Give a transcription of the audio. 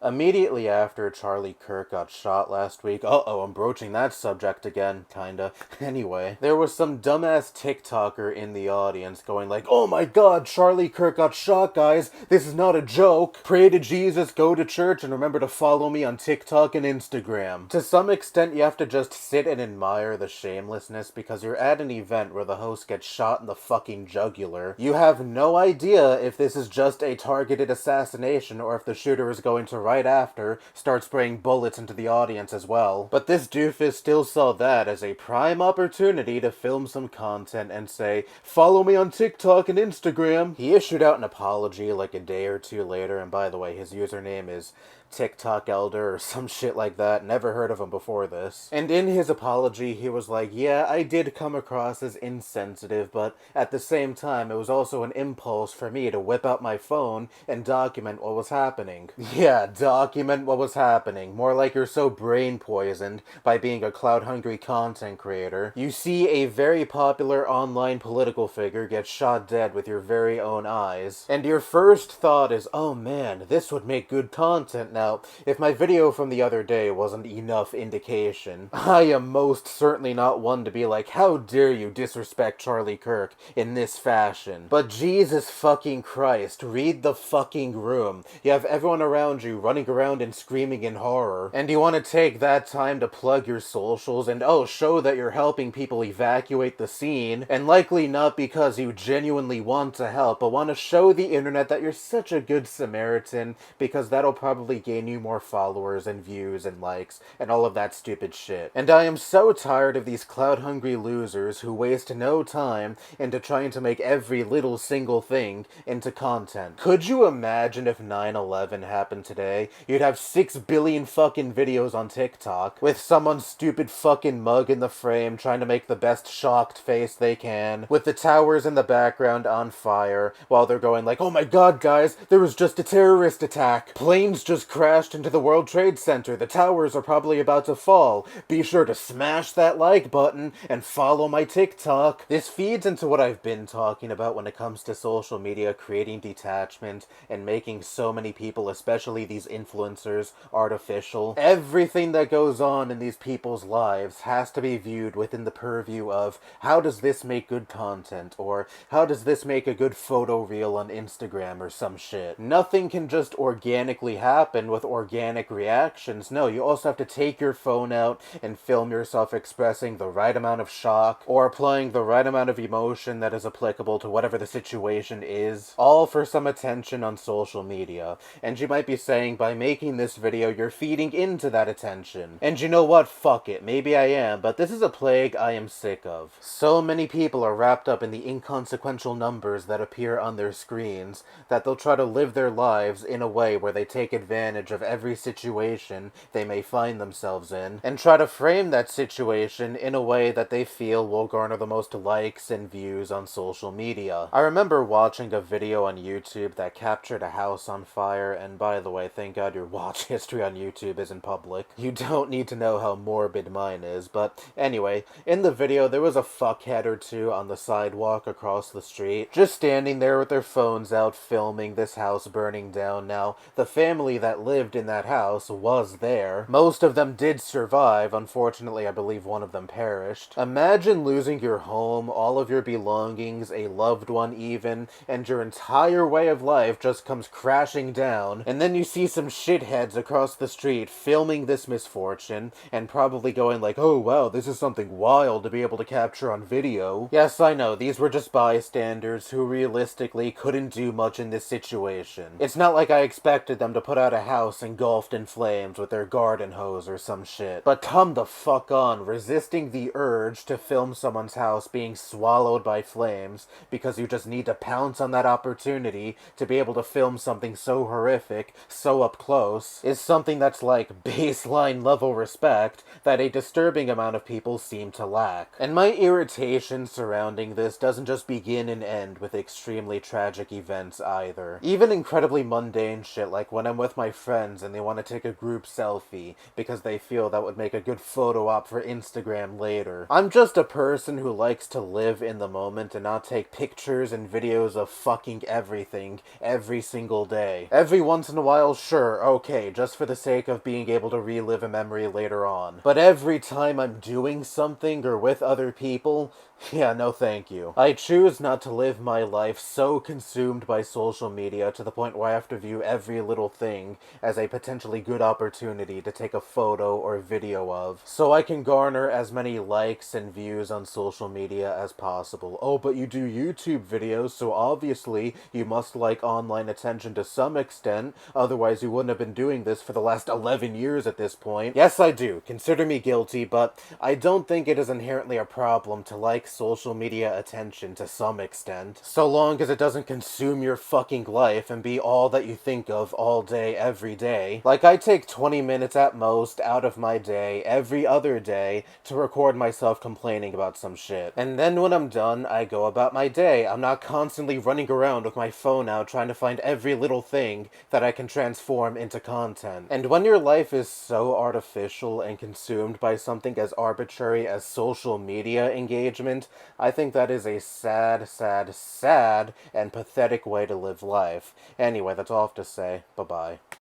Immediately after Charlie Kirk got shot last week, I'm broaching that subject again, kinda. Anyway, there was some dumbass TikToker in the audience going like, "Oh my god, Charlie Kirk got shot, guys! This is not a joke! Pray to Jesus, go to church, and remember to follow me on TikTok and Instagram." To some extent, you have to just sit and admire the shamelessness because you're at an event where the host gets shot in the fucking jugular. You have no idea if this is just a targeted assassination or if the shooter is going to right after start spraying bullets into the audience as well. But this doofus still saw that as a prime opportunity to film some content and say, "Follow me on TikTok and Instagram." He issued out an apology like a day or two later, and by the way, his username is TikTok Elder or some shit like that. Never heard of him before this. And in his apology, he was like, "Yeah, I did come across as insensitive, but at the same time, it was also an impulse for me to whip out my phone and document what was happening." Yeah, document what was happening. More like you're so brain poisoned by being a clout-hungry content creator. You see a very popular online political figure get shot dead with your very own eyes, and your first thought is, "Oh man, this would make good content." Now, if my video from the other day wasn't enough indication, I am most certainly not one to be like, "How dare you disrespect Charlie Kirk in this fashion?" But Jesus fucking Christ, read the fucking room. You have everyone around you running around and screaming in horror, and you want to take that time to plug your socials and show that you're helping people evacuate the scene, and likely not because you genuinely want to help, but want to show the internet that you're such a good Samaritan because that'll probably gain you more followers and views and likes and all of that stupid shit. And I am so tired of these clout-hungry losers who waste no time into trying to make every little single thing into content. Could you imagine if 9/11 happened today? You'd have 6 billion fucking videos on TikTok with someone's stupid fucking mug in the frame trying to make the best shocked face they can, with the towers in the background on fire while they're going like, "Oh my god, guys, there was just a terrorist attack. Planes just crashed into the World Trade Center. The towers are probably about to fall. Be sure to smash that like button and follow my TikTok." This feeds into what I've been talking about when it comes to social media creating detachment and making so many people, especially these influencers, artificial. Everything that goes on in these people's lives has to be viewed within the purview of, how does this make good content, or how does this make a good photo reel on Instagram or some shit. Nothing can just organically happen with organic reactions. No, you also have to take your phone out and film yourself expressing the right amount of shock or applying the right amount of emotion that is applicable to whatever the situation is, all for some attention on social media. And you might be saying, by making this video, you're feeding into that attention. And you know what? Fuck it. Maybe I am, but this is a plague I am sick of. So many people are wrapped up in the inconsequential numbers that appear on their screens that they'll try to live their lives in a way where they take advantage of every situation they may find themselves in, and try to frame that situation in a way that they feel will garner the most likes and views on social media. I remember watching a video on YouTube that captured a house on fire, and by the way, thank God your watch history on YouTube isn't public. You don't need to know how morbid mine is, but anyway, in the video there was a fuckhead or two on the sidewalk across the street, just standing there with their phones out filming this house burning down. Now, the family that lived in that house was there. Most of them did survive. Unfortunately, I believe one of them perished. Imagine losing your home, all of your belongings, a loved one even, and your entire way of life just comes crashing down, and then you see some shitheads across the street filming this misfortune, and probably going like, "Oh wow, this is something wild to be able to capture on video." Yes, I know, these were just bystanders who realistically couldn't do much in this situation. It's not like I expected them to put out a house engulfed in flames with their garden hose or some shit. But come the fuck on, resisting the urge to film someone's house being swallowed by flames because you just need to pounce on that opportunity to be able to film something so horrific, so up close, is something that's like baseline level respect that a disturbing amount of people seem to lack. And my irritation surrounding this doesn't just begin and end with extremely tragic events either. Even incredibly mundane shit like when I'm with my friends and they want to take a group selfie because they feel that would make a good photo op for Instagram later. I'm just a person who likes to live in the moment and not take pictures and videos of fucking everything every single day. Every once in a while, sure, okay, just for the sake of being able to relive a memory later on. But every time I'm doing something or with other people, yeah, no thank you. I choose not to live my life so consumed by social media to the point where I have to view every little thing as a potentially good opportunity to take a photo or video of, so I can garner as many likes and views on social media as possible. Oh, but you do YouTube videos, so obviously you must like online attention to some extent, otherwise you wouldn't have been doing this for the last 11 years at this point. Yes, I do. Consider me guilty, but I don't think it is inherently a problem to like social media attention to some extent, so long as it doesn't consume your fucking life and be all that you think of all day, every day. Like, I take 20 minutes at most out of my day, every other day, to record myself complaining about some shit. And then when I'm done, I go about my day. I'm not constantly running around with my phone out trying to find every little thing that I can transform into content. And when your life is so artificial and consumed by something as arbitrary as social media engagement, I think that is a sad, sad, sad, and pathetic way to live life. Anyway, that's all I have to say. Bye-bye.